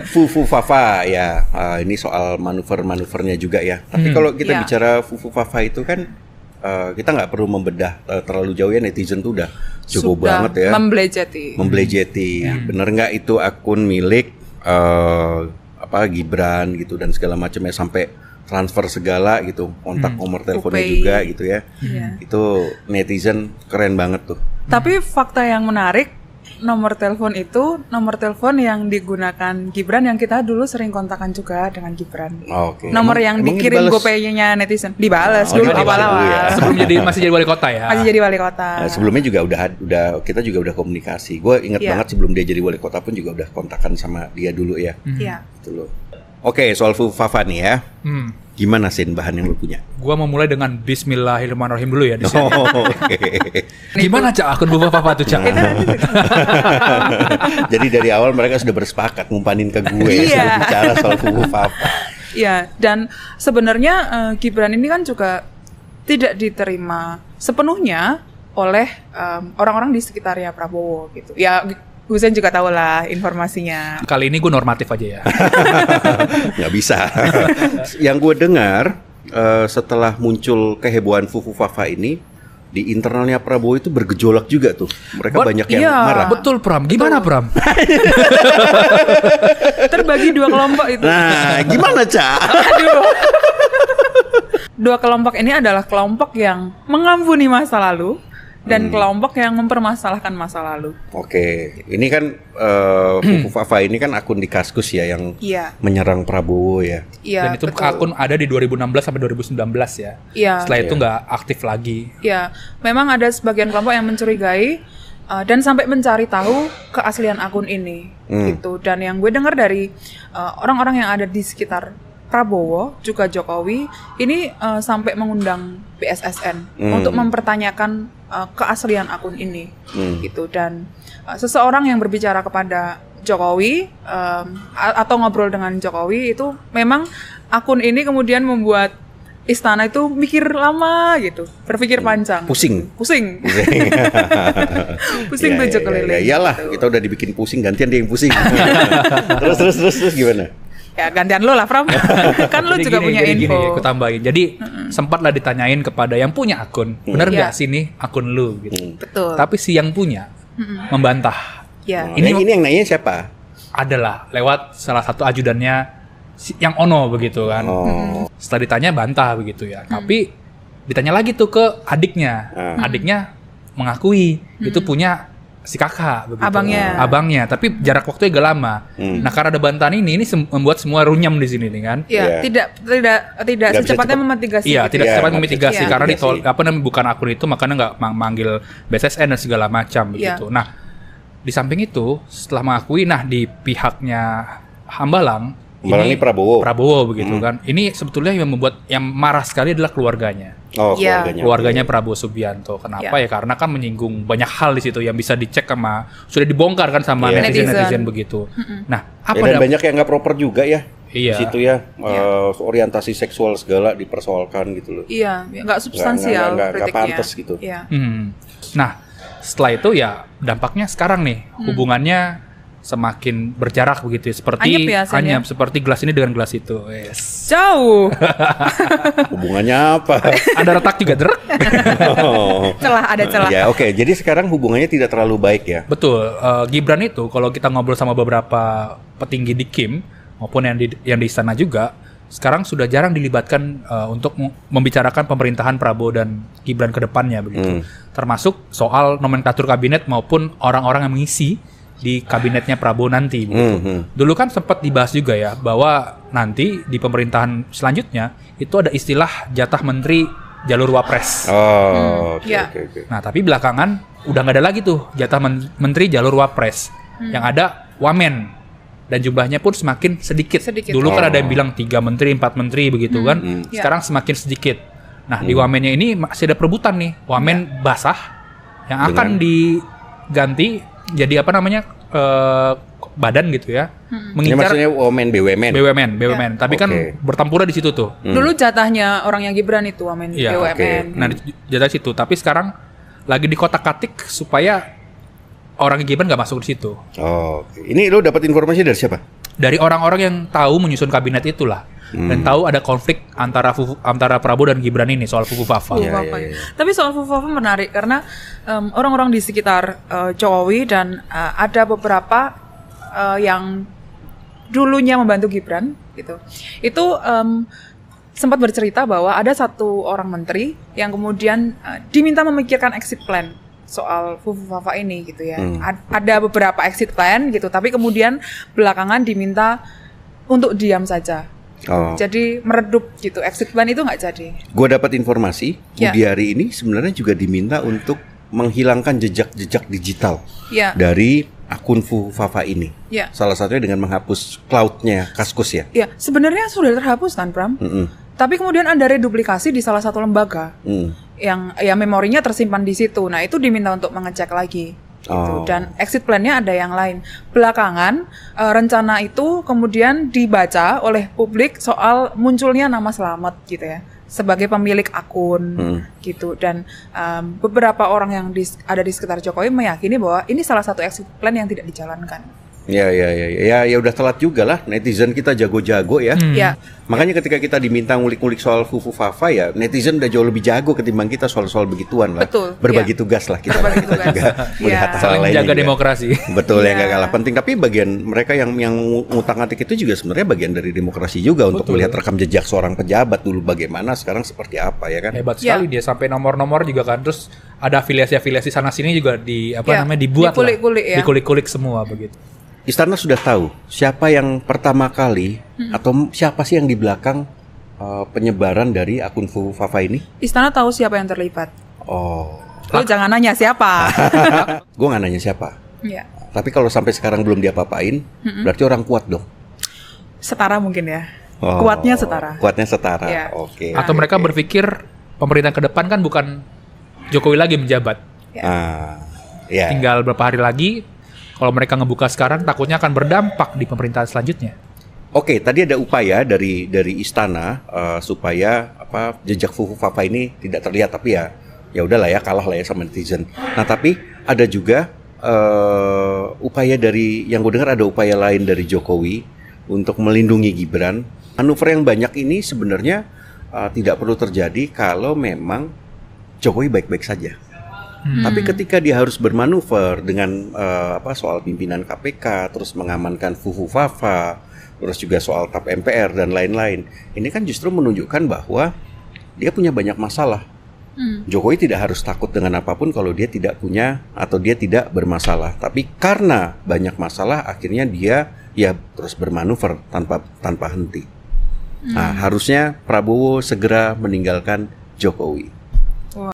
Fufu Fafa ya, ini soal manuver-manuvernya juga ya. Tapi kalau kita bicara Fufu Fafa itu kan kita nggak perlu membedah terlalu jauh ya, netizen tuh udah cukup banget ya. Memblejeti. Bener nggak itu akun milik Gibran gitu dan segala macamnya, sampai transfer segala gitu, kontak nomor teleponnya juga gitu ya. Itu netizen keren banget tuh. Tapi fakta yang menarik, nomor telepon itu nomor telepon yang digunakan Gibran, yang kita dulu sering kontakan juga dengan Gibran. Nomor yang dikirim GoPay-nya netizen dibalas dulu awal-awal. Sebelum masih jadi wali kota ya. Masih jadi wali kota. Sebelumnya juga udah kita juga udah komunikasi. Gue ingat banget sebelum dia jadi wali kota pun juga udah kontakan sama dia dulu ya. Iya. Gitu loh. Oke, soal Fufu Fafa nih ya. Gimana Sin bahan yang lu punya? Gua mau mulai dengan Bismillahirrahmanirrahim dulu ya di sini. Gimana Cak akun Fufu Fafa tuh Cak? Jadi dari awal mereka sudah bersepakat ngumpanin ke gue ya, bicara soal Fufu Fafa. Iya, dan sebenarnya Gibran ini kan juga tidak diterima sepenuhnya oleh orang-orang di sekitarnya Prabowo gitu. Ya, Husein juga tahu lah informasinya. Kali ini gue normatif aja ya. Nggak bisa. Yang gue dengar setelah muncul kehebohan Fufu Fafa ini, di internalnya Prabowo itu bergejolak juga tuh. Mereka banyak yang marah. Betul Pram. Gimana Pram? Terbagi dua kelompok itu. Nah, gimana Cak? Aduh. Dua kelompok ini adalah kelompok yang mengampuni masa lalu dan kelompok yang mempermasalahkan masa lalu. Oke, ini kan Fufu Fafa ini kan akun di Kaskus ya yang menyerang Prabowo ya. Dan itu akun ada di 2016 sampai 2019 ya. Setelah itu nggak aktif lagi. Iya, memang ada sebagian kelompok yang mencurigai dan sampai mencari tahu keaslian akun ini gitu. Dan yang gue dengar dari orang-orang yang ada di sekitar Prabowo juga Jokowi ini sampai mengundang BSSN untuk mempertanyakan keaslian akun ini gitu. Dan seseorang yang berbicara kepada Jokowi atau ngobrol dengan Jokowi itu memang akun ini kemudian membuat istana itu mikir lama gitu, berpikir panjang, pusing tujuh keliling. Iyalah gitu. Kita udah dibikin pusing, gantian dia yang pusing. terus gimana? Ya gantian lo lah Pram. Kan lo juga punya info. Aku tambahin. Jadi sempatlah ditanyain kepada yang punya akun, benar nggak sih nih akun lu gitu. Betul. Tapi si yang punya membantah. Ini yang nanya siapa? Adalah lewat salah satu ajudannya yang Ono begitu kan. Setelah ditanya bantah begitu ya. Tapi ditanya lagi tuh ke adiknya. Adiknya mengakui itu punya si kakak begitu. Abangnya, tapi jarak waktunya agak lama. Nah, karena ada bantahan ini membuut semua runyam di sini nih kan. Iya, tidak secepatnya memitigasi. Iya, tidak secepatnya memitigasi karena bukan akun itu, makanya nggak manggil BSSN dan segala macam begitu. Nah, di samping itu setelah mengakui, di pihaknya Hambalang ini Prabowo begitu kan. Ini sebetulnya yang marah sekali adalah keluarganya. Keluarganya Prabowo Subianto. Kenapa ya? Karena kan menyinggung banyak hal di situ yang bisa dicek sudah dibongkar kan sama netizen begitu. Nah, dan banyak yang nggak proper juga ya. Di situ ya, orientasi seksual segala dipersoalkan gitu loh. Iya, nggak substansial, nggak pantas gitu. Nah, setelah itu ya dampaknya sekarang nih hubungannya semakin berjarak begitu, seperti anyep seperti gelas ini dengan gelas itu. Jauh. Hubungannya apa? Ada retak juga derek. Ada celah. Ya, oke. Jadi sekarang hubungannya tidak terlalu baik ya. Betul. Gibran itu kalau kita ngobrol sama beberapa petinggi di Kim maupun yang di istana juga, sekarang sudah jarang dilibatkan untuk membicarakan pemerintahan Prabowo dan Gibran ke depannya begitu. Termasuk soal nomenklatur kabinet maupun orang-orang yang mengisi di kabinetnya Prabowo nanti. Dulu kan sempat dibahas juga ya bahwa nanti di pemerintahan selanjutnya itu ada istilah jatah menteri jalur wapres. Okay. Nah, tapi belakangan udah nggak ada lagi tuh jatah menteri jalur wapres. Yang ada wamen dan jumlahnya pun semakin sedikit. Dulu kan ada yang bilang 3 menteri, 4 menteri begitu kan. Sekarang semakin sedikit. Nah, di wamennya ini masih ada perebutan nih, wamen basah yang akan diganti jadi badan gitu ya. Mengincar maksudnya BUMN. Tapi kan bertempurnya di situ tuh. Dulu jatahnya orangnya Gibran itu wamen BUMN. Nah, jatah situ. Tapi sekarang lagi dikotak-katik supaya orang Gibran nggak masuk di situ. Ini lo dapat informasi dari siapa? dari orang-orang yang tahu menyusun kabinet itulah. Dan tahu ada konflik antara Prabowo dan Gibran ini soal Fufufafa. Tapi soal Fufufafa menarik karena orang-orang di sekitar Jokowi dan ada beberapa yang dulunya membantu Gibran gitu. Itu sempat bercerita bahwa ada satu orang menteri yang kemudian diminta memikirkan exit plan soal Fufufafa ini gitu ya. Ada beberapa exit plan gitu, tapi kemudian belakangan diminta untuk diam saja. Jadi meredup gitu, exit plan itu nggak jadi. Gue dapat informasi, Budiari ini sebenarnya juga diminta untuk menghilangkan jejak-jejak digital dari akun Fufufafa ini. Salah satunya dengan menghapus cloud-nya Kaskus ya. Ya, sebenarnya sudah terhapus kan, Pram? Tapi kemudian ada reduplikasi di salah satu lembaga yang ya memorinya tersimpan di situ. Nah, itu diminta untuk mengecek lagi. Gitu. Dan exit plan-nya ada yang lain. Belakangan rencana itu kemudian dibaca oleh publik soal munculnya nama Slamet gitu ya sebagai pemilik akun gitu, dan beberapa orang yang ada di sekitar Jokowi meyakini bahwa ini salah satu exit plan yang tidak dijalankan. Ya udah telat juga lah, netizen kita jago-jago ya. Makanya ketika kita diminta ngulik-ngulik soal Fufufafa ya, netizen udah jauh lebih jago ketimbang kita soal-soal begituan lah. Betul. Berbagi tugas lah kita juga melihat hal saling lainnya jaga juga. Demokrasi. Betul, yang gak kalah penting. Tapi bagian mereka yang ngutang-ngatik itu juga sebenarnya bagian dari demokrasi juga. Untuk melihat rekam jejak seorang pejabat dulu bagaimana, sekarang seperti apa ya kan. Hebat sekali dia, sampai nomor-nomor juga kan. Terus ada afiliasi-afiliasi sana sini juga dibuat dikulik-kulik semua begitu. Istana sudah tahu siapa yang pertama kali atau siapa sih yang di belakang penyebaran dari akun Fufufafa ini? Istana tahu siapa yang terlibat. Lo jangan nanya siapa. Gue nggak nanya siapa. Iya. Tapi kalau sampai sekarang belum diapa-apain, berarti orang kuat dong. Setara mungkin ya. Kuatnya setara. Kuatnya setara. Ya. Oke. Atau mereka berpikir pemerintahan ke depan kan bukan Jokowi lagi menjabat. Tinggal beberapa hari lagi. Kalau mereka ngebuka sekarang, takutnya akan berdampak di pemerintahan selanjutnya. Oke, tadi ada upaya dari istana supaya jejak Fufufafa ini tidak terlihat, tapi ya udahlah ya, kalah lah ya sama netizen. Nah, tapi ada juga upaya dari, yang gue dengar ada upaya lain dari Jokowi untuk melindungi Gibran. Manuver yang banyak ini sebenarnya tidak perlu terjadi kalau memang Jokowi baik-baik saja. Tapi ketika dia harus bermanuver dengan soal pimpinan KPK, terus mengamankan Fufufafa, terus juga soal TAP MPR dan lain-lain, ini kan justru menunjukkan bahwa dia punya banyak masalah. Jokowi tidak harus takut dengan apapun kalau dia tidak punya atau dia tidak bermasalah. Tapi karena banyak masalah, akhirnya dia ya terus bermanuver tanpa henti. Nah, harusnya Prabowo segera meninggalkan Jokowi.